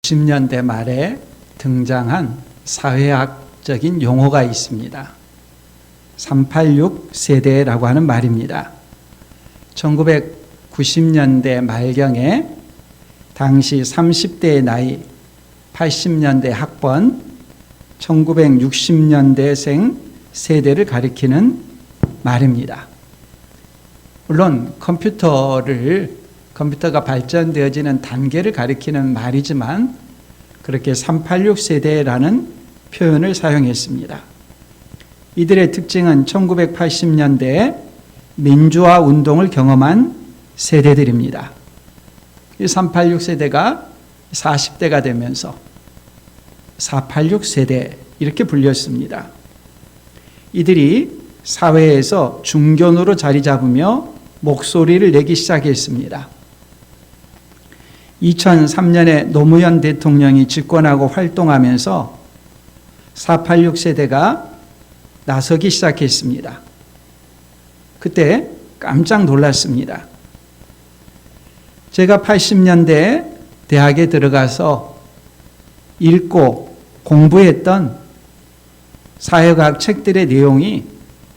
90년대 말에 등장한 사회학적인 용어가 있습니다. 386 세대라고 하는 말입니다. 1990년대 말경에 당시 30대의 나이, 80년대 학번, 1960년대생 세대를 가리키는 말입니다. 물론 컴퓨터가 발전되어지는 단계를 가리키는 말이지만 그렇게 386 세대라는 표현을 사용했습니다. 이들의 특징은 1980년대에 민주화 운동을 경험한 세대들입니다. 이 386 세대가 40대가 되면서 486 세대 이렇게 불렸습니다. 이들이 사회에서 중견으로 자리 잡으며 목소리를 내기 시작했습니다. 2003년에 노무현 대통령이 집권하고 활동하면서 486 세대가 나서기 시작했습니다. 그때 깜짝 놀랐습니다. 제가 80년대에 대학에 들어가서 읽고 공부했던 사회과학 책들의 내용이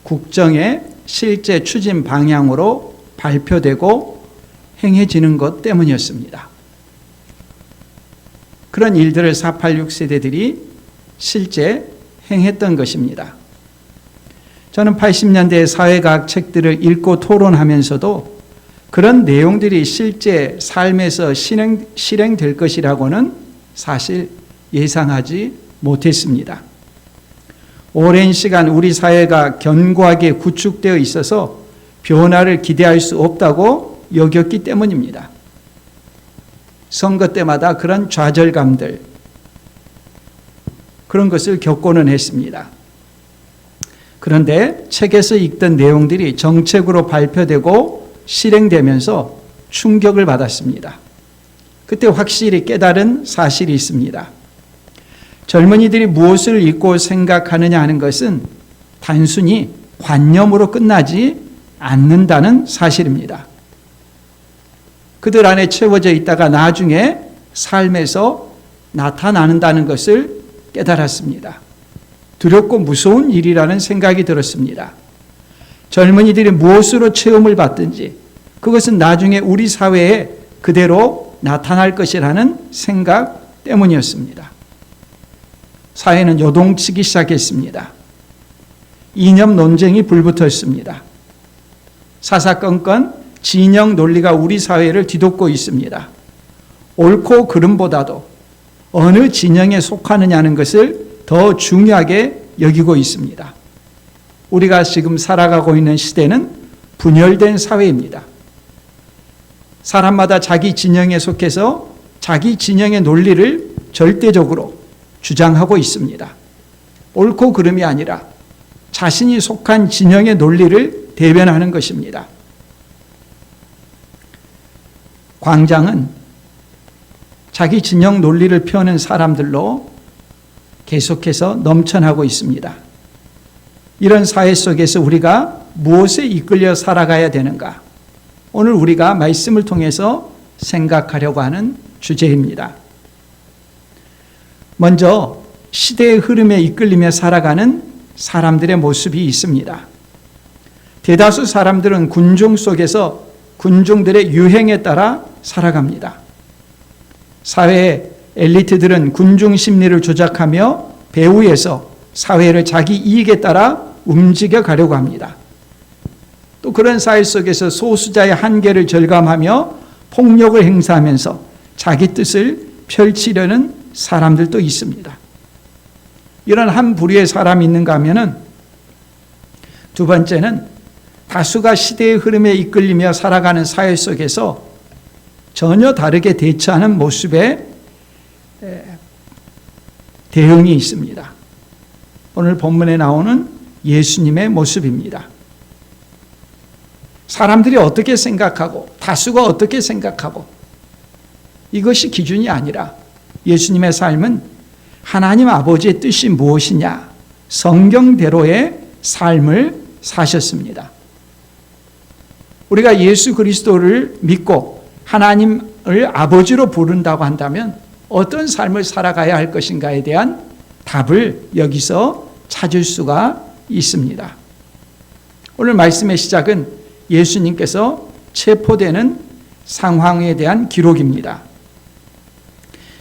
국정의 실제 추진 방향으로 발표되고 행해지는 것 때문이었습니다. 그런 일들을 486 세대들이 실제 행했던 것입니다. 저는 80년대 사회과학 책들을 읽고 토론하면서도 그런 내용들이 실제 삶에서 실행될 것이라고는 사실 예상하지 못했습니다. 오랜 시간 우리 사회가 견고하게 구축되어 있어서 변화를 기대할 수 없다고 여겼기 때문입니다. 선거 때마다 그런 좌절감들, 그런 것을 겪고는 했습니다. 그런데 책에서 읽던 내용들이 정책으로 발표되고 실행되면서 충격을 받았습니다. 그때 확실히 깨달은 사실이 있습니다. 젊은이들이 무엇을 읽고 생각하느냐 하는 것은 단순히 관념으로 끝나지 않는다는 사실입니다. 그들 안에 채워져 있다가 나중에 삶에서 나타나는다는 것을 깨달았습니다. 두렵고 무서운 일이라는 생각이 들었습니다. 젊은이들이 무엇으로 체험을 받든지 그것은 나중에 우리 사회에 그대로 나타날 것이라는 생각 때문이었습니다. 사회는 요동치기 시작했습니다. 이념 논쟁이 불붙었습니다. 사사건건 진영 논리가 우리 사회를 뒤덮고 있습니다. 옳고 그름보다도 어느 진영에 속하느냐는 것을 더 중요하게 여기고 있습니다. 우리가 지금 살아가고 있는 시대는 분열된 사회입니다. 사람마다 자기 진영에 속해서 자기 진영의 논리를 절대적으로 주장하고 있습니다. 옳고 그름이 아니라 자신이 속한 진영의 논리를 대변하는 것입니다. 광장은 자기 진영 논리를 펴는 사람들로 계속해서 넘쳐나고 있습니다. 이런 사회 속에서 우리가 무엇에 이끌려 살아가야 되는가? 오늘 우리가 말씀을 통해서 생각하려고 하는 주제입니다. 먼저 시대의 흐름에 이끌리며 살아가는 사람들의 모습이 있습니다. 대다수 사람들은 군중 속에서 군중들의 유행에 따라 살아갑니다. 사회의 엘리트들은 군중 심리를 조작하며 배후에서 사회를 자기 이익에 따라 움직여 가려고 합니다. 또 그런 사회 속에서 소수자의 한계를 절감하며 폭력을 행사하면서 자기 뜻을 펼치려는 사람들도 있습니다. 이런 한 부류의 사람이 있는가 하면은 두 번째는 다수가 시대의 흐름에 이끌리며 살아가는 사회 속에서 전혀 다르게 대처하는 모습의 대응이 있습니다. 오늘 본문에 나오는 예수님의 모습입니다. 사람들이 어떻게 생각하고 다수가 어떻게 생각하고 이것이 기준이 아니라 예수님의 삶은 하나님 아버지의 뜻이 무엇이냐 성경대로의 삶을 사셨습니다. 우리가 예수 그리스도를 믿고 하나님을 아버지로 부른다고 한다면 어떤 삶을 살아가야 할 것인가에 대한 답을 여기서 찾을 수가 있습니다. 오늘 말씀의 시작은 예수님께서 체포되는 상황에 대한 기록입니다.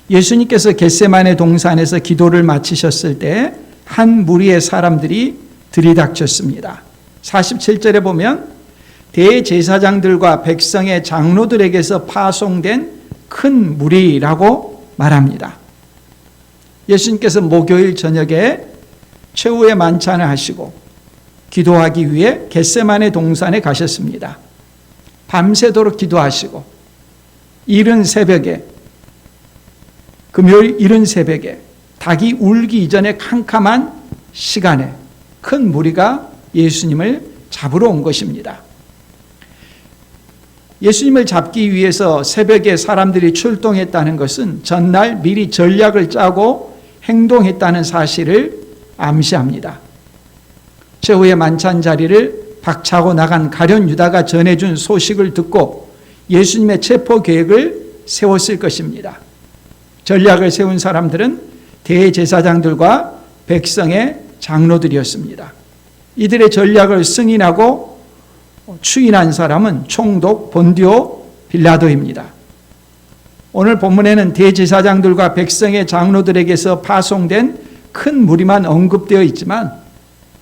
예수님께서 겟세마네 동산에서 기도를 마치셨을 때 한 무리의 사람들이 들이닥쳤습니다. 47절에 보면 대제사장들과 백성의 장로들에게서 파송된 큰 무리라고 말합니다. 예수님께서 목요일 저녁에 최후의 만찬을 하시고 기도하기 위해 겟세마네 동산에 가셨습니다. 밤새도록 기도하시고 이른 새벽에, 금요일 이른 새벽에 닭이 울기 이전에 캄캄한 시간에 큰 무리가 예수님을 잡으러 온 것입니다. 예수님을 잡기 위해서 새벽에 사람들이 출동했다는 것은 전날 미리 전략을 짜고 행동했다는 사실을 암시합니다. 최후의 만찬 자리를 박차고 나간 가룟 유다가 전해준 소식을 듣고 예수님의 체포 계획을 세웠을 것입니다. 전략을 세운 사람들은 대제사장들과 백성의 장로들이었습니다. 이들의 전략을 승인하고 추인한 사람은 총독 본디오 빌라도입니다. 오늘 본문에는 대제사장들과 백성의 장로들에게서 파송된 큰 무리만 언급되어 있지만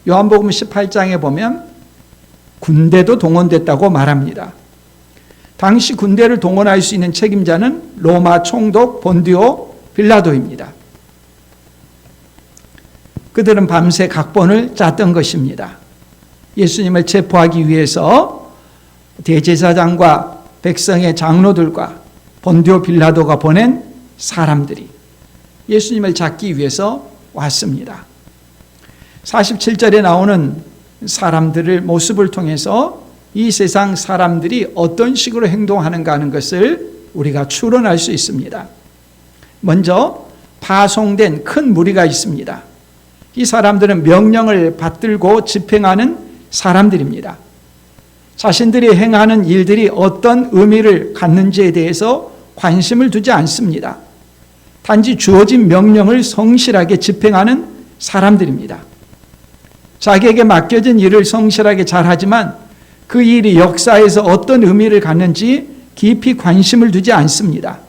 요한복음 18장에 보면 군대도 동원됐다고 말합니다. 당시 군대를 동원할 수 있는 책임자는 로마 총독 본디오 빌라도입니다. 그들은 밤새 각본을 짰던 것입니다. 예수님을 체포하기 위해서 대제사장과 백성의 장로들과 본디오 빌라도가 보낸 사람들이 예수님을 잡기 위해서 왔습니다. 47절에 나오는 사람들의 모습을 통해서 이 세상 사람들이 어떤 식으로 행동하는가 하는 것을 우리가 추론할 수 있습니다. 먼저 파송된 큰 무리가 있습니다. 이 사람들은 명령을 받들고 집행하는 사람들입니다. 자신들이 행하는 일들이 어떤 의미를 갖는지에 대해서 관심을 두지 않습니다. 단지 주어진 명령을 성실하게 집행하는 사람들입니다. 자기에게 맡겨진 일을 성실하게 잘하지만 그 일이 역사에서 어떤 의미를 갖는지 깊이 관심을 두지 않습니다.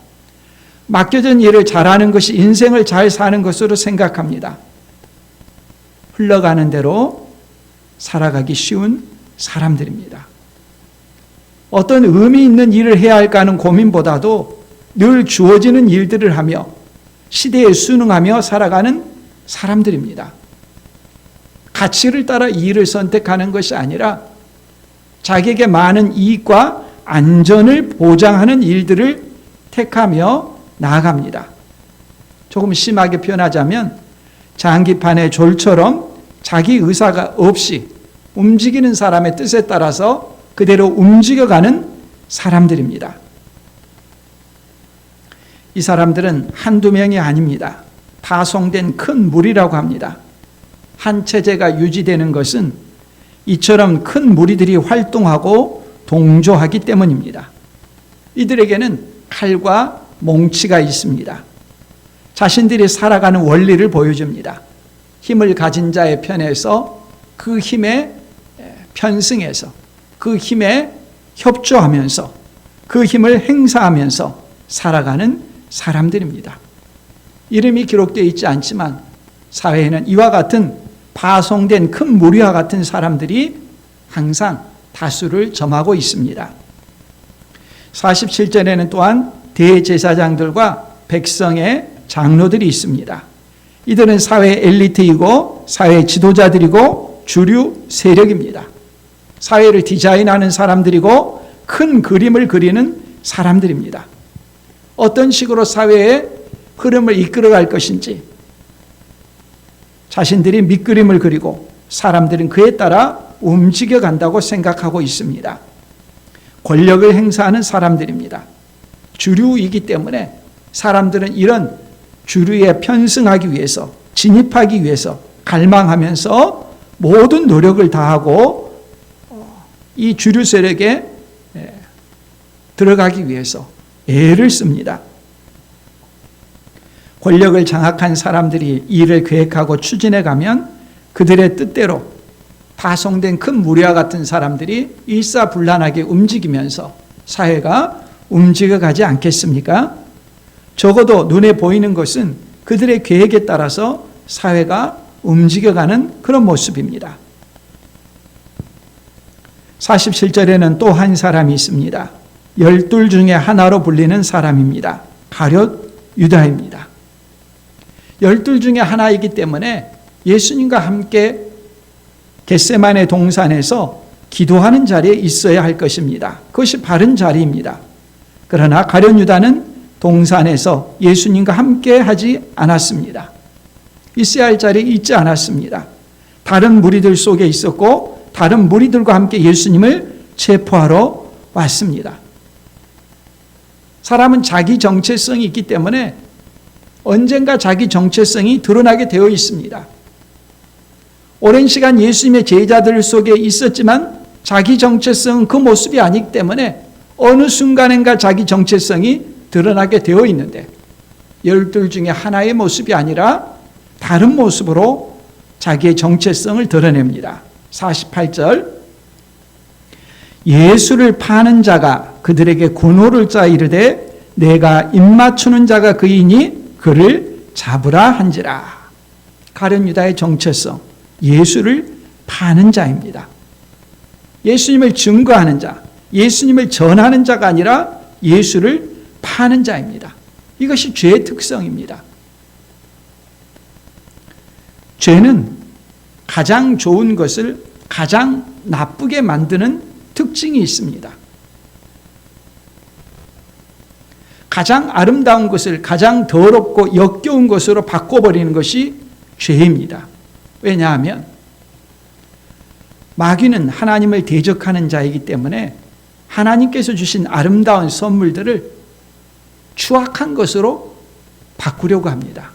맡겨진 일을 잘하는 것이 인생을 잘 사는 것으로 생각합니다. 흘러가는 대로 살아가기 쉬운 사람들입니다. 어떤 의미 있는 일을 해야 할까 하는 고민보다도 늘 주어지는 일들을 하며 시대에 순응하며 살아가는 사람들입니다. 가치를 따라 이 일을 선택하는 것이 아니라 자기에게 많은 이익과 안전을 보장하는 일들을 택하며 나아갑니다. 조금 심하게 표현하자면 장기판의 졸처럼 자기 의사가 없이 움직이는 사람의 뜻에 따라서 그대로 움직여가는 사람들입니다. 이 사람들은 한두 명이 아닙니다. 파송된 큰 무리라고 합니다. 한 체제가 유지되는 것은 이처럼 큰 무리들이 활동하고 동조하기 때문입니다. 이들에게는 칼과 몽치가 있습니다. 자신들이 살아가는 원리를 보여줍니다. 힘을 가진 자의 편에서 그 힘에 편승해서 그 힘에 협조하면서 그 힘을 행사하면서 살아가는 사람들입니다. 이름이 기록되어 있지 않지만 사회에는 이와 같은 파송된 큰 무리와 같은 사람들이 항상 다수를 점하고 있습니다. 47절에는 또한 대제사장들과 백성의 장로들이 있습니다. 이들은 사회 엘리트이고 사회 지도자들이고 주류 세력입니다. 사회를 디자인하는 사람들이고 큰 그림을 그리는 사람들입니다. 어떤 식으로 사회의 흐름을 이끌어갈 것인지 자신들이 밑그림을 그리고 사람들은 그에 따라 움직여간다고 생각하고 있습니다. 권력을 행사하는 사람들입니다. 주류이기 때문에 사람들은 이런 주류에 편승하기 위해서, 진입하기 위해서 갈망하면서 모든 노력을 다하고 이 주류 세력에 들어가기 위해서 애를 씁니다. 권력을 장악한 사람들이 일을 계획하고 추진해 가면 그들의 뜻대로 파송된 큰 무리와 같은 사람들이 일사불란하게 움직이면서 사회가 움직여가지 않겠습니까? 적어도 눈에 보이는 것은 그들의 계획에 따라서 사회가 움직여가는 그런 모습입니다. 47절에는 또 한 사람이 있습니다. 12 중에 하나로 불리는 사람입니다. 가룟 유다입니다. 12 중에 하나이기 때문에 예수님과 함께 겟세마네 동산에서 기도하는 자리에 있어야 할 것입니다. 그것이 바른 자리입니다. 그러나 가룟 유다는 동산에서 예수님과 함께 하지 않았습니다. 있어야 할 자리에 있지 않았습니다. 다른 무리들 속에 있었고 다른 무리들과 함께 예수님을 체포하러 왔습니다. 사람은 자기 정체성이 있기 때문에 언젠가 자기 정체성이 드러나게 되어 있습니다. 오랜 시간 예수님의 제자들 속에 있었지만 자기 정체성은 그 모습이 아니기 때문에 어느 순간인가 자기 정체성이 드러나게 되어 있는데 12 중에 하나의 모습이 아니라 다른 모습으로 자기의 정체성을 드러냅니다. 48절 예수를 파는 자가 그들에게 군호를 짜 이르되 내가 입맞추는 자가 그이니 그를 잡으라 한지라. 가룟 유다의 정체성, 예수를 파는 자입니다. 예수님을 증거하는 자, 예수님을 전하는 자가 아니라 예수를 파는 자입니다. 이것이 죄의 특성입니다. 죄는 가장 좋은 것을 가장 나쁘게 만드는 특징이 있습니다. 가장 아름다운 것을 가장 더럽고 역겨운 것으로 바꿔버리는 것이 죄입니다. 왜냐하면 마귀는 하나님을 대적하는 자이기 때문에 하나님께서 주신 아름다운 선물들을 추악한 것으로 바꾸려고 합니다.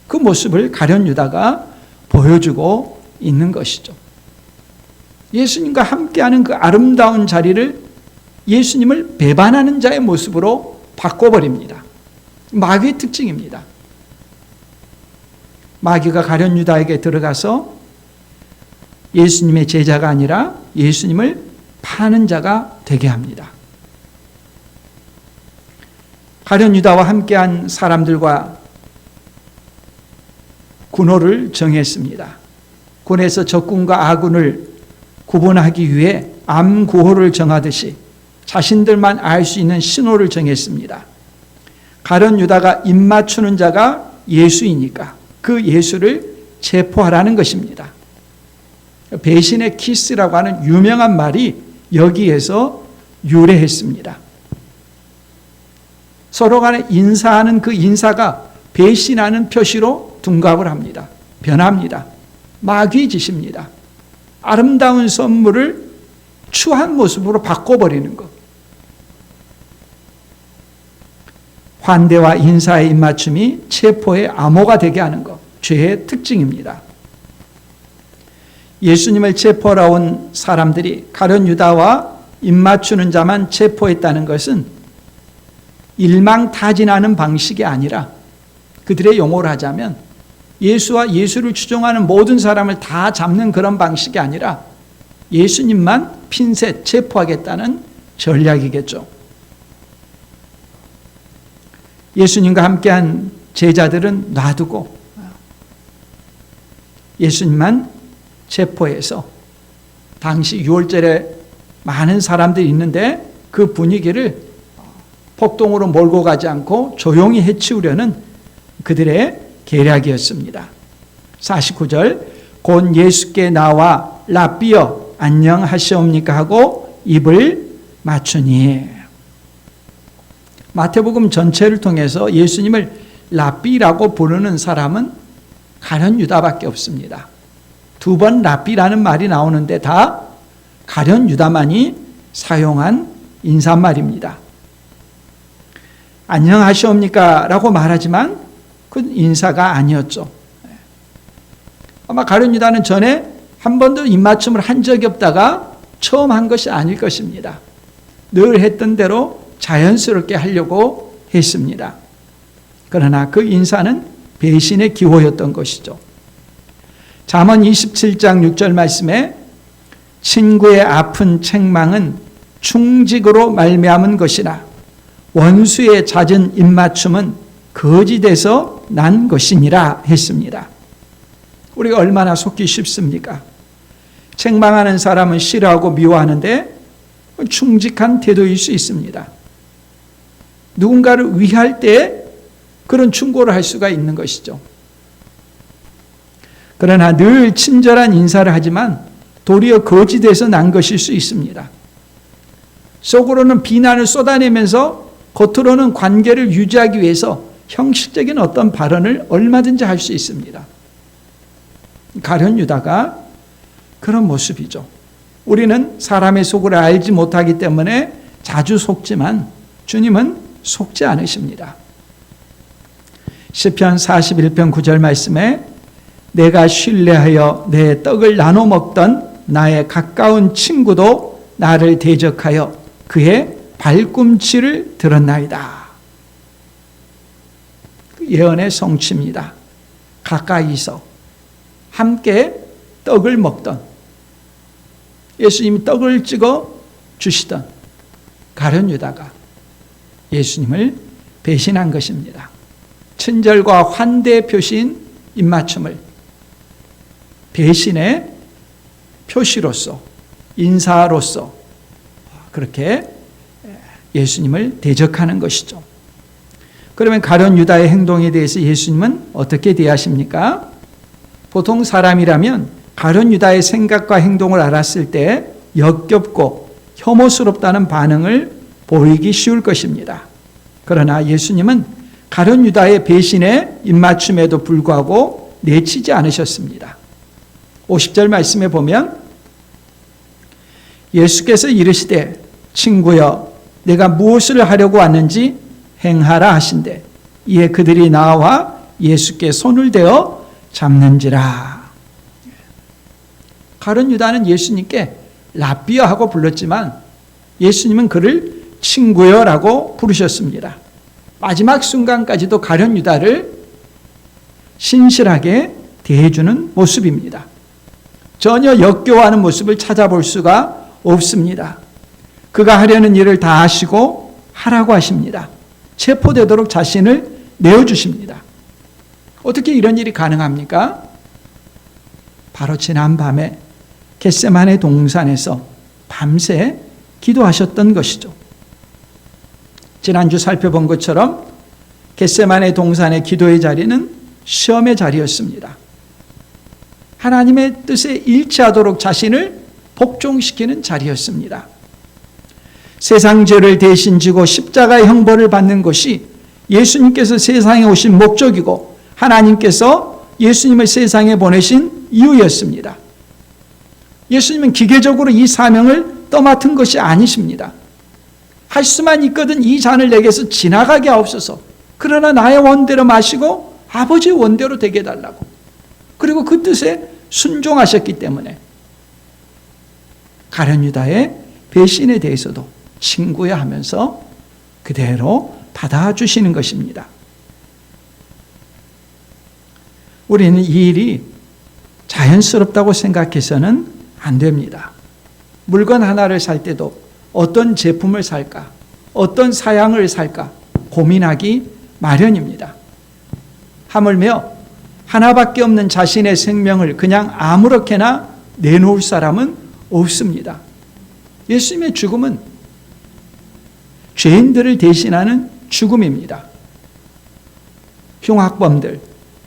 그 모습을 가룟 유다가 보여주고 있는 것이죠. 예수님과 함께하는 그 아름다운 자리를 예수님을 배반하는 자의 모습으로 바꿔버립니다. 마귀의 특징입니다. 마귀가 가룟 유다에게 들어가서 예수님의 제자가 아니라 예수님을 파는 자가 되게 합니다. 가룟 유다와 함께한 사람들과 군호를 정했습니다. 군에서 적군과 아군을 구분하기 위해 암구호를 정하듯이 자신들만 알 수 있는 신호를 정했습니다. 가룟 유다가 입맞추는 자가 예수이니까 그 예수를 체포하라는 것입니다. 배신의 키스라고 하는 유명한 말이 여기에서 유래했습니다. 서로 간에 인사하는 그 인사가 배신하는 표시로 둔갑을 합니다. 변합니다. 마귀의 짓입니다. 아름다운 선물을 추한 모습으로 바꿔버리는 것. 환대와 인사의 입맞춤이 체포의 암호가 되게 하는 것. 죄의 특징입니다. 예수님을 체포하러 온 사람들이 가룟 유다와 입맞추는 자만 체포했다는 것은 일망타진하는 방식이 아니라 그들의 용어를 하자면 예수와 예수를 추종하는 모든 사람을 다 잡는 그런 방식이 아니라 예수님만 핀셋 체포하겠다는 전략이겠죠. 예수님과 함께한 제자들은 놔두고 예수님만 체포해서 당시 6월절에 많은 사람들이 있는데 그 분위기를 폭동으로 몰고 가지 않고 조용히 해치우려는 그들의 계략이었습니다. 49절 곧 예수께 나와 라삐여 안녕하시옵니까 하고 입을 맞추니. 마태복음 전체를 통해서 예수님을 라삐라고 부르는 사람은 가룟 유다밖에 없습니다. 2번 라삐라는 말이 나오는데 다 가룟 유다만이 사용한 인사말입니다. 안녕하시옵니까 라고 말하지만 그 인사가 아니었죠. 아마 가룟 유다는 전에 한 번도 입맞춤을 한 적이 없다가 처음 한 것이 아닐 것입니다. 늘 했던 대로 자연스럽게 하려고 했습니다. 그러나 그 인사는 배신의 기호였던 것이죠. 잠언 27장 6절 말씀에 친구의 아픈 책망은 충직으로 말미암은 것이나 원수의 잦은 입맞춤은 거짓에서 난 것이니라 했습니다. 우리가 얼마나 속기 쉽습니까? 책망하는 사람은 싫어하고 미워하는데 충직한 태도일 수 있습니다. 누군가를 위할 때 그런 충고를 할 수가 있는 것이죠. 그러나 늘 친절한 인사를 하지만 도리어 거짓에서 난 것일 수 있습니다. 속으로는 비난을 쏟아내면서 겉으로는 관계를 유지하기 위해서 형식적인 어떤 발언을 얼마든지 할 수 있습니다. 가룟 유다가 그런 모습이죠. 우리는 사람의 속을 알지 못하기 때문에 자주 속지만 주님은 속지 않으십니다. 시편 41편 9절 말씀에 내가 신뢰하여 내 떡을 나눠 먹던 나의 가까운 친구도 나를 대적하여 그의 발꿈치를 들었나이다. 예언의 성취입니다. 가까이서 함께 떡을 먹던, 예수님이 떡을 찍어 주시던 가룟 유다가 예수님을 배신한 것입니다. 친절과 환대의 표시인 입맞춤을 배신의 표시로서, 인사로서 그렇게 예수님을 대적하는 것이죠. 그러면 가룟 유다의 행동에 대해서 예수님은 어떻게 대하십니까? 보통 사람이라면 가룟 유다의 생각과 행동을 알았을 때 역겹고 혐오스럽다는 반응을 보이기 쉬울 것입니다. 그러나 예수님은 가룟 유다의 배신에 입맞춤에도 불구하고 내치지 않으셨습니다. 50절 말씀에 보면 예수께서 이르시되 친구여 내가 무엇을 하려고 왔는지 행하라 하신대 이에 그들이 나와 예수께 손을 대어 잡는지라. 가룟 유다는 예수님께 랍비여 하고 불렀지만 예수님은 그를 친구여라고 부르셨습니다. 마지막 순간까지도 가룟 유다를 신실하게 대해주는 모습입니다. 전혀 역겨워하는 모습을 찾아볼 수가 없습니다. 그가 하려는 일을 다 하시고 하라고 하십니다. 체포되도록 자신을 내어주십니다. 어떻게 이런 일이 가능합니까? 바로 지난 밤에 겟세마네 동산에서 밤새 기도하셨던 것이죠. 지난주 살펴본 것처럼 겟세마네 동산의 기도의 자리는 시험의 자리였습니다. 하나님의 뜻에 일치하도록 자신을 복종시키는 자리였습니다. 세상 죄를 대신 지고 십자가의 형벌을 받는 것이 예수님께서 세상에 오신 목적이고 하나님께서 예수님을 세상에 보내신 이유였습니다. 예수님은 기계적으로 이 사명을 떠맡은 것이 아니십니다. 할 수만 있거든 이 잔을 내게서 지나가게 하옵소서. 그러나 나의 원대로 마시고 아버지의 원대로 되게 해달라고. 그리고 그 뜻에 순종하셨기 때문에 가룟 유다의 배신에 대해서도 친구야 하면서 그대로 받아주시는 것입니다. 우리는 이 일이 자연스럽다고 생각해서는 안 됩니다. 물건 하나를 살 때도 어떤 제품을 살까, 어떤 사양을 살까 고민하기 마련입니다. 하물며 하나밖에 없는 자신의 생명을 그냥 아무렇게나 내놓을 사람은 없습니다. 예수님의 죽음은 죄인들을 대신하는 죽음입니다. 흉악범들,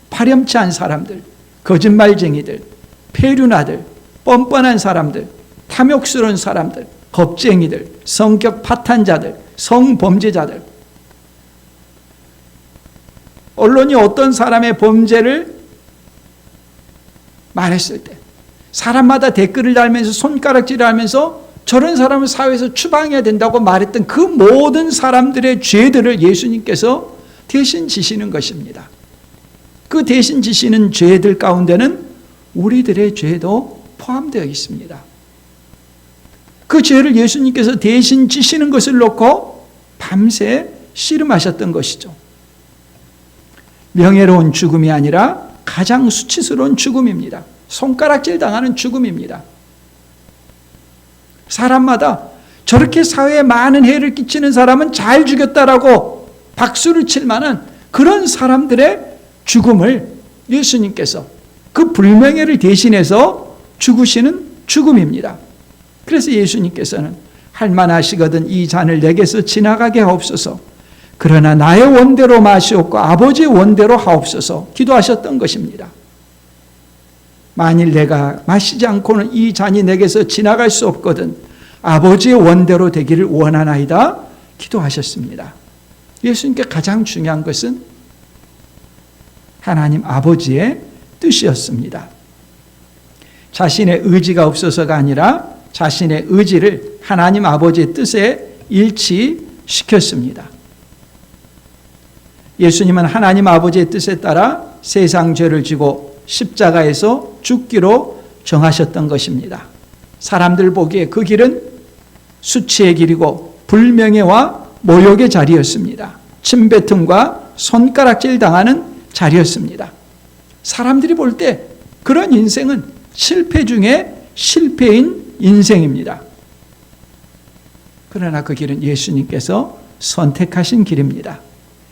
파렴치한 사람들, 거짓말쟁이들, 폐륜아들, 뻔뻔한 사람들, 탐욕스러운 사람들, 겁쟁이들, 성격 파탄자들, 성범죄자들. 언론이 어떤 사람의 범죄를 말했을 때 사람마다 댓글을 달면서 손가락질을 하면서 저런 사람을 사회에서 추방해야 된다고 말했던 그 모든 사람들의 죄들을 예수님께서 대신 지시는 것입니다. 그 대신 지시는 죄들 가운데는 우리들의 죄도 포함되어 있습니다. 그 죄를 예수님께서 대신 지시는 것을 놓고 밤새 씨름하셨던 것이죠. 명예로운 죽음이 아니라 가장 수치스러운 죽음입니다. 손가락질 당하는 죽음입니다. 사람마다 저렇게 사회에 많은 해를 끼치는 사람은 잘 죽였다라고 박수를 칠 만한 그런 사람들의 죽음을 예수님께서 그 불명예를 대신해서 죽으시는 죽음입니다. 그래서 예수님께서는 할만하시거든 이 잔을 내게서 지나가게 하옵소서. 그러나 나의 원대로 마시옵고 아버지의 원대로 하옵소서 기도하셨던 것입니다. 만일 내가 마시지 않고는 이 잔이 내게서 지나갈 수 없거든 아버지의 원대로 되기를 원하나이다 기도하셨습니다. 예수님께 가장 중요한 것은 하나님 아버지의 뜻이었습니다. 자신의 의지가 없어서가 아니라 자신의 의지를 하나님 아버지의 뜻에 일치시켰습니다. 예수님은 하나님 아버지의 뜻에 따라 세상 죄를 지고 십자가에서 죽기로 정하셨던 것입니다. 사람들 보기에 그 길은 수치의 길이고 불명예와 모욕의 자리였습니다. 침뱉음과 손가락질 당하는 자리였습니다. 사람들이 볼 때 그런 인생은 실패 중에 실패인 인생입니다. 그러나 그 길은 예수님께서 선택하신 길입니다.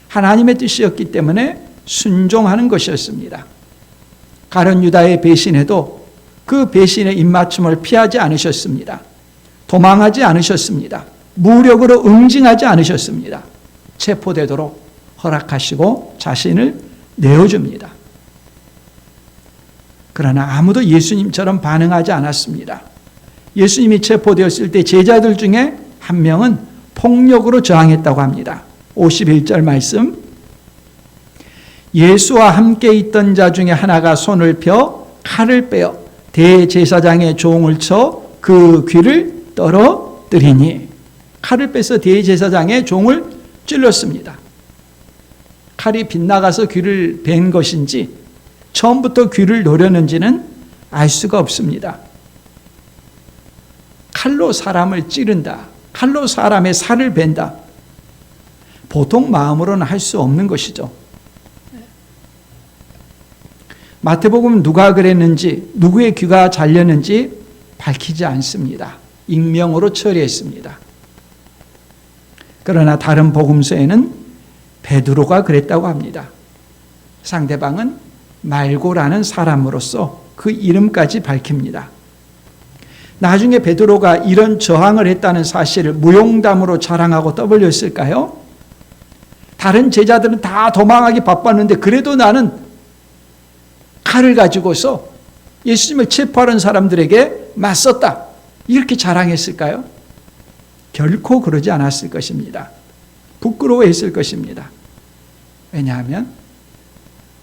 하나님의 뜻이었기 때문에 순종하는 것이었습니다. 가룟 유다의 배신에도 그 배신의 입맞춤을 피하지 않으셨습니다. 도망하지 않으셨습니다. 무력으로 응징하지 않으셨습니다. 체포되도록 허락하시고 자신을 내어줍니다. 그러나 아무도 예수님처럼 반응하지 않았습니다. 예수님이 체포되었을 때 제자들 중에 한 명은 폭력으로 저항했다고 합니다. 51절 말씀, 예수와 함께 있던 자 중에 하나가 손을 펴 칼을 빼어 대제사장의 종을 쳐 그 귀를 떨어뜨리니, 칼을 빼서 대제사장의 종을 찔렀습니다. 칼이 빗나가서 귀를 벤 것인지 처음부터 귀를 노렸는지는 알 수가 없습니다. 칼로 사람을 찌른다, 칼로 사람의 살을 벤다, 보통 마음으로는 할 수 없는 것이죠. 마태복음 누가 그랬는지, 누구의 귀가 잘렸는지 밝히지 않습니다. 익명으로 처리했습니다. 그러나 다른 복음서에는 베드로가 그랬다고 합니다. 상대방은 말고라는 사람으로서 그 이름까지 밝힙니다. 나중에 베드로가 이런 저항을 했다는 사실을 무용담으로 자랑하고 떠벌렸을까요? 다른 제자들은 다 도망하기 바빴는데 그래도 나는 칼을 가지고서 예수님을 체포하는 사람들에게 맞섰다, 이렇게 자랑했을까요? 결코 그러지 않았을 것입니다. 부끄러워했을 것입니다. 왜냐하면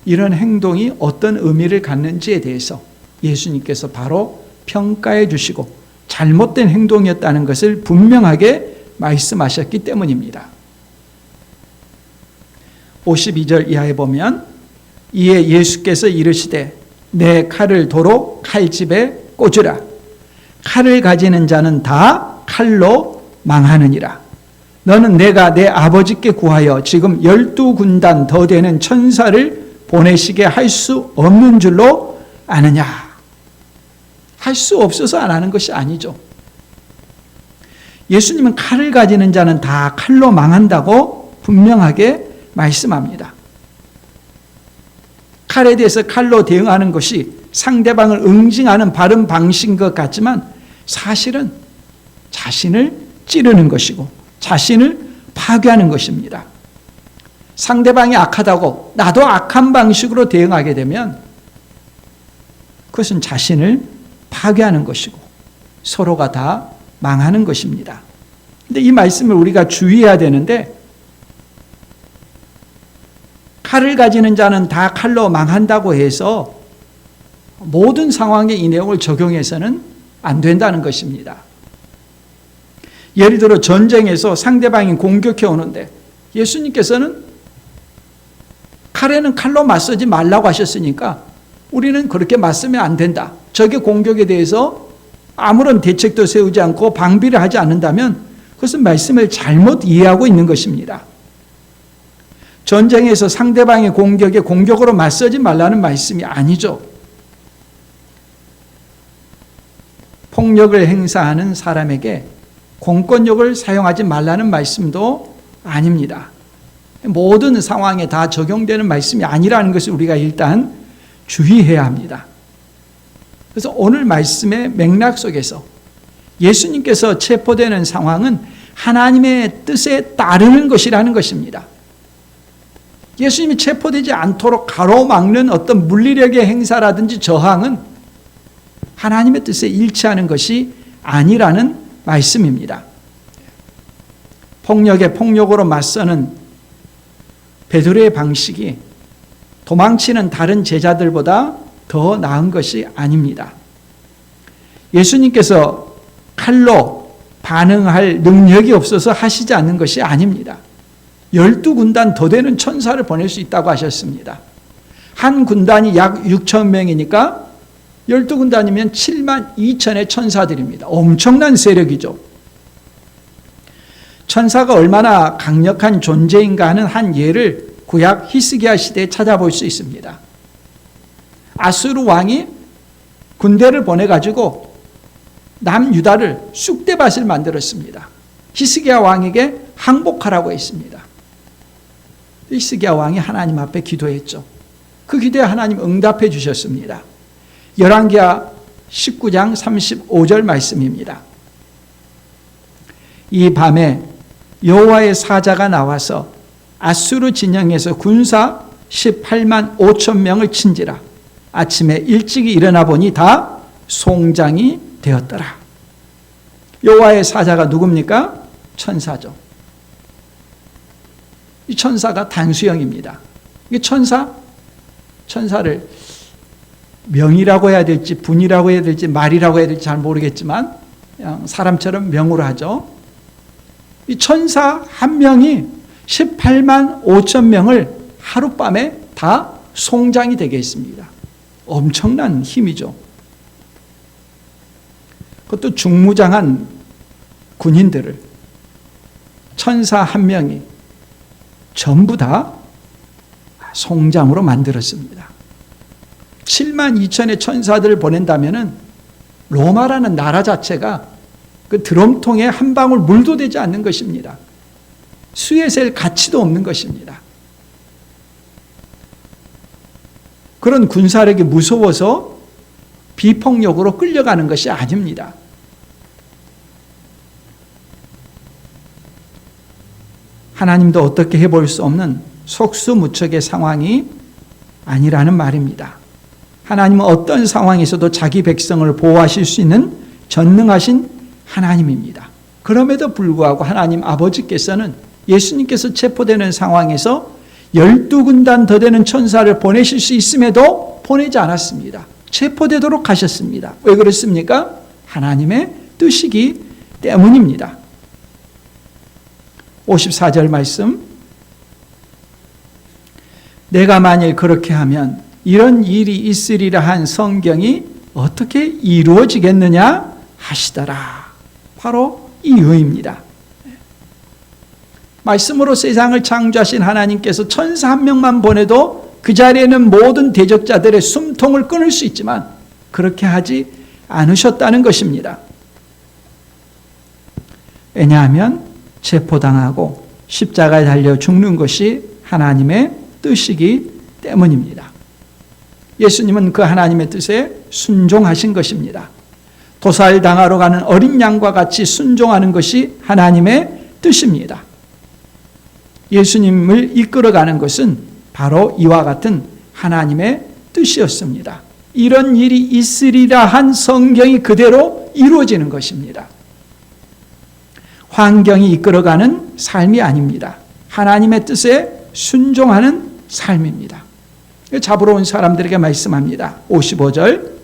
이런 행동이 어떤 의미를 갖는지에 대해서 예수님께서 바로 평가해 주시고 잘못된 행동이었다는 것을 분명하게 말씀하셨기 때문입니다. 52절 이하에 보면, 이에 예수께서 이르시되 내 칼을 도로 칼집에 꽂으라. 칼을 가지는 자는 다 칼로 망하느니라. 너는 내가 내 아버지께 구하여 지금 12군단 더 되는 천사를 보내시게 할 수 없는 줄로 아느냐. 할 수 없어서 안 하는 것이 아니죠. 예수님은 칼을 가지는 자는 다 칼로 망한다고 분명하게 말씀합니다. 칼에 대해서 칼로 대응하는 것이 상대방을 응징하는 바른 방식인 것 같지만 사실은 자신을 찌르는 것이고 자신을 파괴하는 것입니다. 상대방이 악하다고 나도 악한 방식으로 대응하게 되면 그것은 자신을 파괴하는 것이고 서로가 다 망하는 것입니다. 그런데 이 말씀을 우리가 주의해야 되는데, 칼을 가지는 자는 다 칼로 망한다고 해서 모든 상황에 이 내용을 적용해서는 안 된다는 것입니다. 예를 들어 전쟁에서 상대방이 공격해 오는데 예수님께서는 칼에는 칼로 맞서지 말라고 하셨으니까 우리는 그렇게 맞서면 안 된다. 적의 공격에 대해서 아무런 대책도 세우지 않고 방비를 하지 않는다면 그것은 말씀을 잘못 이해하고 있는 것입니다. 전쟁에서 상대방의 공격에 공격으로 맞서지 말라는 말씀이 아니죠. 폭력을 행사하는 사람에게 공권력을 사용하지 말라는 말씀도 아닙니다. 모든 상황에 다 적용되는 말씀이 아니라는 것을 우리가 일단 주의해야 합니다. 그래서 오늘 말씀의 맥락 속에서 예수님께서 체포되는 상황은 하나님의 뜻에 따르는 것이라는 것입니다. 예수님이 체포되지 않도록 가로막는 어떤 물리력의 행사라든지 저항은 하나님의 뜻에 일치하는 것이 아니라는 말씀입니다. 폭력에 폭력으로 맞서는 베드로의 방식이 도망치는 다른 제자들보다 더 나은 것이 아닙니다. 예수님께서 칼로 반응할 능력이 없어서 하시지 않는 것이 아닙니다. 12군단 더 되는 천사를 보낼 수 있다고 하셨습니다. 한 군단이 약 6천 명이니까 12군단이면 7만 2천의 천사들입니다. 엄청난 세력이죠. 천사가 얼마나 강력한 존재인가 하는 한 예를 구약 히스기야 시대에 찾아볼 수 있습니다. 아수르 왕이 군대를 보내가지고 남유다를 쑥대밭을 만들었습니다. 히스기야 왕에게 항복하라고 했습니다. 히스기야 왕이 하나님 앞에 기도했죠. 그 기도에 하나님 응답해 주셨습니다. 열왕기하 19장 35절 말씀입니다. 이 밤에 여호와의 사자가 나와서 아수르 진영에서 군사 18만 5천 명을 친지라. 아침에 일찍이 일어나 보니 다 송장이 되었더라. 여호와의 사자가 누굽니까? 천사죠. 이 천사가 단수형입니다. 이 천사를 명이라고 해야 될지 분이라고 해야 될지 말이라고 해야 될지 잘 모르겠지만 그냥 사람처럼 명으로 하죠. 이 천사 한 명이 18만 5천 명을 하룻밤에 다 송장이 되게 했습니다. 엄청난 힘이죠. 그것도 중무장한 군인들을 천사 한 명이 전부 다 송장으로 만들었습니다. 7만 2천의 천사들을 보낸다면은 로마라는 나라 자체가 그 드럼통에 한 방울 물도 되지 않는 것입니다. 수에 셀 가치도 없는 것입니다. 그런 군사력이 무서워서 비폭력으로 끌려가는 것이 아닙니다. 하나님도 어떻게 해볼 수 없는 속수무책의 상황이 아니라는 말입니다. 하나님은 어떤 상황에서도 자기 백성을 보호하실 수 있는 전능하신 하나님입니다. 그럼에도 불구하고 하나님 아버지께서는 예수님께서 체포되는 상황에서 12군단 더 되는 천사를 보내실 수 있음에도 보내지 않았습니다. 체포되도록 하셨습니다. 왜 그렇습니까? 하나님의 뜻이기 때문입니다. 54절 말씀. 내가 만일 그렇게 하면 이런 일이 있으리라 한 성경이 어떻게 이루어지겠느냐 하시더라. 바로 이유입니다. 말씀으로 세상을 창조하신 하나님께서 천사 한 명만 보내도 그 자리에는 모든 대적자들의 숨통을 끊을 수 있지만 그렇게 하지 않으셨다는 것입니다. 왜냐하면 체포당하고 십자가에 달려 죽는 것이 하나님의 뜻이기 때문입니다. 예수님은 그 하나님의 뜻에 순종하신 것입니다. 도살당하러 가는 어린 양과 같이 순종하는 것이 하나님의 뜻입니다. 예수님을 이끌어가는 것은 바로 이와 같은 하나님의 뜻이었습니다. 이런 일이 있으리라 한 성경이 그대로 이루어지는 것입니다. 환경이 이끌어가는 삶이 아닙니다. 하나님의 뜻에 순종하는 삶입니다. 잡으러 온 사람들에게 말씀합니다. 55절.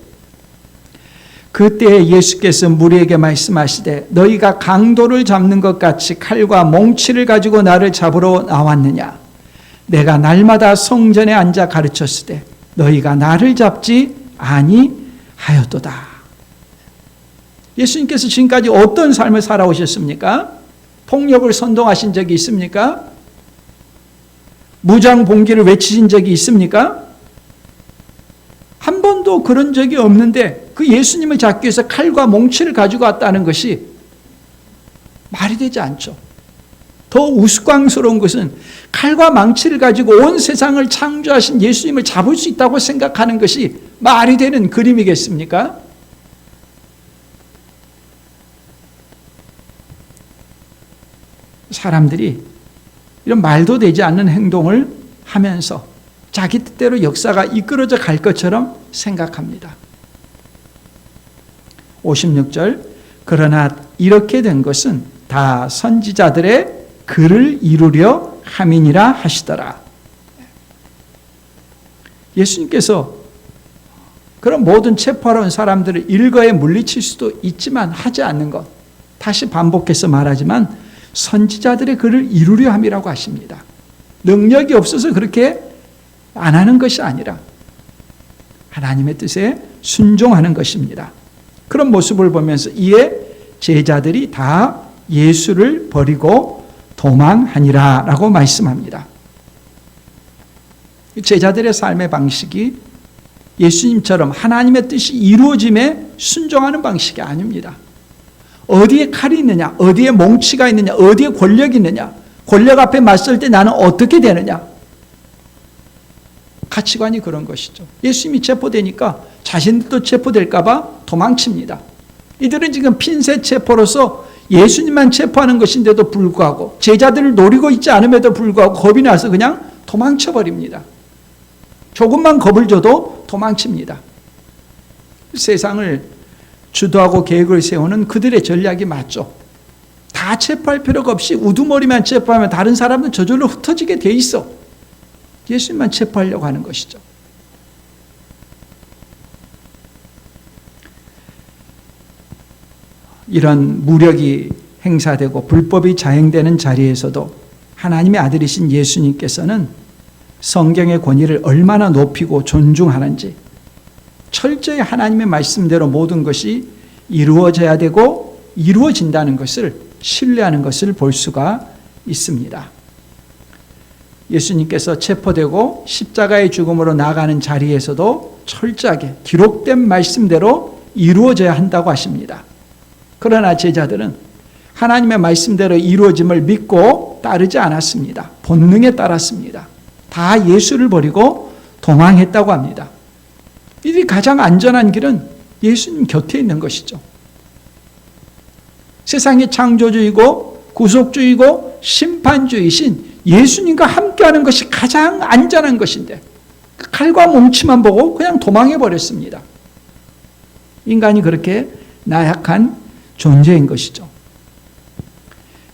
그때 예수께서 무리에게 말씀하시되 너희가 강도를 잡는 것 같이 칼과 몽치를 가지고 나를 잡으러 나왔느냐. 내가 날마다 성전에 앉아 가르쳤으되 너희가 나를 잡지 아니하였도다. 예수님께서 지금까지 어떤 삶을 살아오셨습니까? 폭력을 선동하신 적이 있습니까? 무장봉기를 외치신 적이 있습니까? 한 번도 그런 적이 없는데 그 예수님을 잡기 위해서 칼과 몽치를 가지고 왔다는 것이 말이 되지 않죠. 더 우스꽝스러운 것은 칼과 망치를 가지고 온 세상을 창조하신 예수님을 잡을 수 있다고 생각하는 것이 말이 되는 그림이겠습니까? 사람들이 이런 말도 되지 않는 행동을 하면서 자기 뜻대로 역사가 이끌어져 갈 것처럼 생각합니다. 56절, 그러나 이렇게 된 것은 다 선지자들의 글을 이루려 함이니라 하시더라. 예수님께서 그런 모든 체포하러 온 사람들을 일거에 물리칠 수도 있지만 하지 않는 것, 다시 반복해서 말하지만 선지자들의 글을 이루려 함이라고 하십니다. 능력이 없어서 그렇게 안 하는 것이 아니라 하나님의 뜻에 순종하는 것입니다. 그런 모습을 보면서 이에 제자들이 다 예수를 버리고 도망하니라 라고 말씀합니다. 제자들의 삶의 방식이 예수님처럼 하나님의 뜻이 이루어짐에 순종하는 방식이 아닙니다. 어디에 칼이 있느냐, 어디에 몽치가 있느냐, 어디에 권력이 있느냐, 권력 앞에 맞설 때 나는 어떻게 되느냐, 가치관이 그런 것이죠. 예수님이 체포되니까 자신들도 체포될까 봐 도망칩니다. 이들은 지금 핀셋 체포로서 예수님만 체포하는 것인데도 불구하고 제자들을 노리고 있지 않음에도 불구하고 겁이 나서 그냥 도망쳐버립니다. 조금만 겁을 줘도 도망칩니다. 세상을 주도하고 계획을 세우는 그들의 전략이 맞죠. 다 체포할 필요가 없이 우두머리만 체포하면 다른 사람은 저절로 흩어지게 돼 있어. 예수님만 체포하려고 하는 것이죠. 이런 무력이 행사되고 불법이 자행되는 자리에서도 하나님의 아들이신 예수님께서는 성경의 권위를 얼마나 높이고 존중하는지, 철저히 하나님의 말씀대로 모든 것이 이루어져야 되고 이루어진다는 것을 신뢰하는 것을 볼 수가 있습니다. 예수님께서 체포되고 십자가의 죽음으로 나아가는 자리에서도 철저하게 기록된 말씀대로 이루어져야 한다고 하십니다. 그러나 제자들은 하나님의 말씀대로 이루어짐을 믿고 따르지 않았습니다. 본능에 따랐습니다. 다 예수를 버리고 도망했다고 합니다. 이들이 가장 안전한 길은 예수님 곁에 있는 것이죠. 세상의 창조주이고 구속주이고 심판주이신 예수님과 함께하는 것이 가장 안전한 것인데 칼과 몽치만 보고 그냥 도망해버렸습니다. 인간이 그렇게 나약한 존재인 것이죠.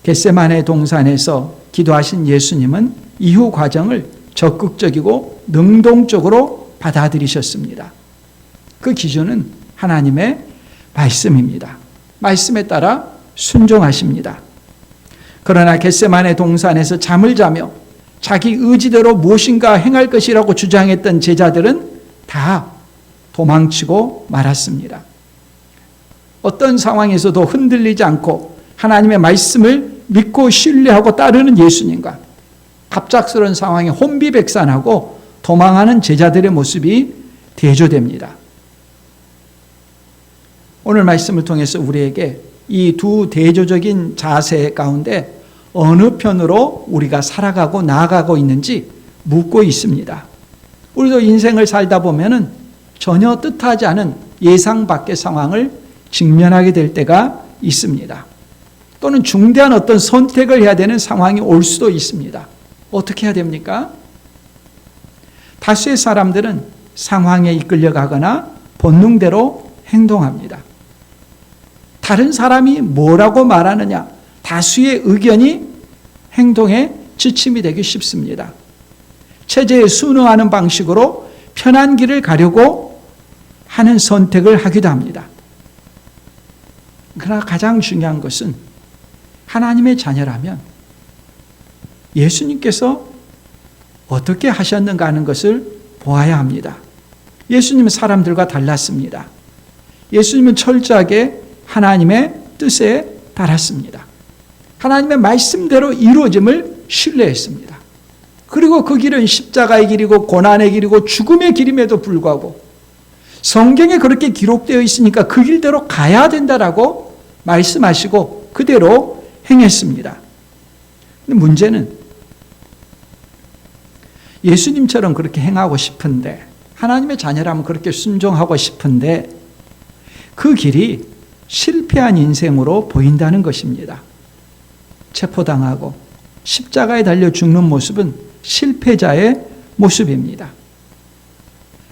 겟세마네 동산에서 기도하신 예수님은 이후 과정을 적극적이고 능동적으로 받아들이셨습니다. 그 기준은 하나님의 말씀입니다. 말씀에 따라 순종하십니다. 그러나 겟세마네 동산에서 잠을 자며 자기 의지대로 무엇인가 행할 것이라고 주장했던 제자들은 다 도망치고 말았습니다. 어떤 상황에서도 흔들리지 않고 하나님의 말씀을 믿고 신뢰하고 따르는 예수님과 갑작스러운 상황에 혼비백산하고 도망하는 제자들의 모습이 대조됩니다. 오늘 말씀을 통해서 우리에게 이 두 대조적인 자세 가운데 어느 편으로 우리가 살아가고 나아가고 있는지 묻고 있습니다. 우리도 인생을 살다 보면은 전혀 뜻하지 않은 예상 밖의 상황을 직면하게 될 때가 있습니다. 또는 중대한 어떤 선택을 해야 되는 상황이 올 수도 있습니다. 어떻게 해야 됩니까? 다수의 사람들은 상황에 이끌려가거나 본능대로 행동합니다. 다른 사람이 뭐라고 말하느냐, 다수의 의견이 행동에 지침이 되기 쉽습니다. 체제에 순응하는 방식으로 편한 길을 가려고 하는 선택을 하기도 합니다. 그러나 가장 중요한 것은 하나님의 자녀라면 예수님께서 어떻게 하셨는가 하는 것을 보아야 합니다. 예수님은 사람들과 달랐습니다. 예수님은 철저하게 하나님의 뜻에 따랐습니다. 하나님의 말씀대로 이루어짐을 신뢰했습니다. 그리고 그 길은 십자가의 길이고 고난의 길이고 죽음의 길임에도 불구하고 성경에 그렇게 기록되어 있으니까 그 길대로 가야 된다라고 말씀하시고 그대로 행했습니다. 근데 문제는 예수님처럼 그렇게 행하고 싶은데, 하나님의 자녀라면 그렇게 순종하고 싶은데 그 길이 실패한 인생으로 보인다는 것입니다. 체포당하고 십자가에 달려 죽는 모습은 실패자의 모습입니다.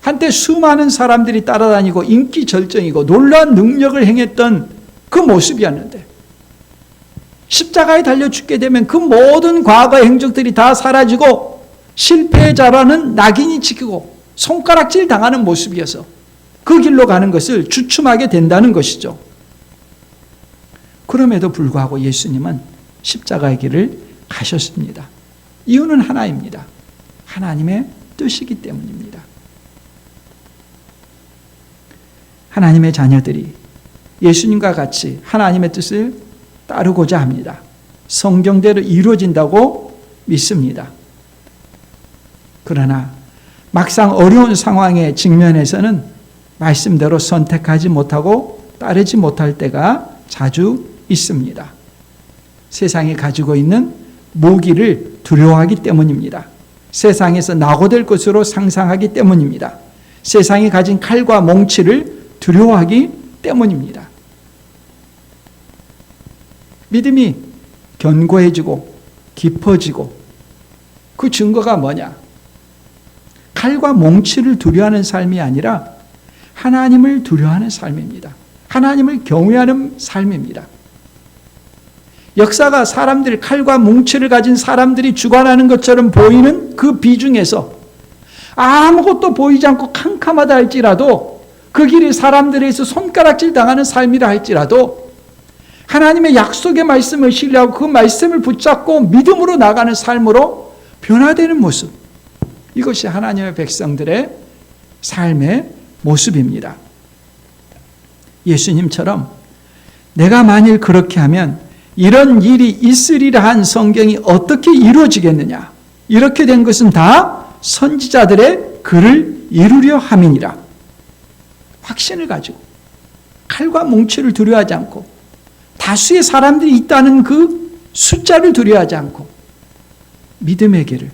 한때 수많은 사람들이 따라다니고 인기 절정이고 놀라운 능력을 행했던 그 모습이었는데 십자가에 달려 죽게 되면 그 모든 과거의 행적들이 다 사라지고 실패자라는 낙인이 찍히고 손가락질 당하는 모습이어서 그 길로 가는 것을 주춤하게 된다는 것이죠. 그럼에도 불구하고 예수님은 십자가의 길을 가셨습니다. 이유는 하나입니다. 하나님의 뜻이기 때문입니다. 하나님의 자녀들이 예수님과 같이 하나님의 뜻을 따르고자 합니다. 성경대로 이루어진다고 믿습니다. 그러나 막상 어려운 상황에 직면해서는 말씀대로 선택하지 못하고 따르지 못할 때가 자주 있습니다. 세상이 가지고 있는 모기를 두려워하기 때문입니다. 세상에서 낙오될 것으로 상상하기 때문입니다. 세상이 가진 칼과 몽치를 두려워하기 때문입니다. 믿음이 견고해지고 깊어지고 그 증거가 뭐냐? 칼과 몽치를 두려워하는 삶이 아니라 하나님을 두려워하는 삶입니다. 하나님을 경외하는 삶입니다. 역사가 사람들, 칼과 몽치를 가진 사람들이 주관하는 것처럼 보이는 그 비중에서 아무것도 보이지 않고 캄캄하다 할지라도 그 길이 사람들에서 손가락질 당하는 삶이라 할지라도 하나님의 약속의 말씀을 신뢰하고 그 말씀을 붙잡고 믿음으로 나가는 삶으로 변화되는 모습, 이것이 하나님의 백성들의 삶의 모습입니다. 예수님처럼 내가 만일 그렇게 하면 이런 일이 있으리라 한 성경이 어떻게 이루어지겠느냐? 이렇게 된 것은 다 선지자들의 글을 이루려 함이니라. 확신을 가지고 칼과 몽치를 두려워하지 않고 다수의 사람들이 있다는 그 숫자를 두려워하지 않고 믿음의 길을,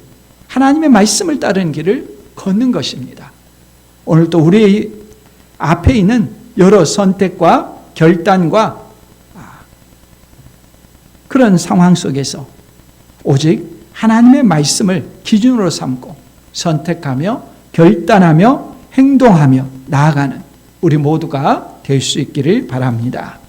하나님의 말씀을 따르는 길을 걷는 것입니다. 오늘 또 우리 앞에 있는 여러 선택과 결단과 그런 상황 속에서 오직 하나님의 말씀을 기준으로 삼고 선택하며 결단하며 행동하며 나아가는 우리 모두가 될 수 있기를 바랍니다.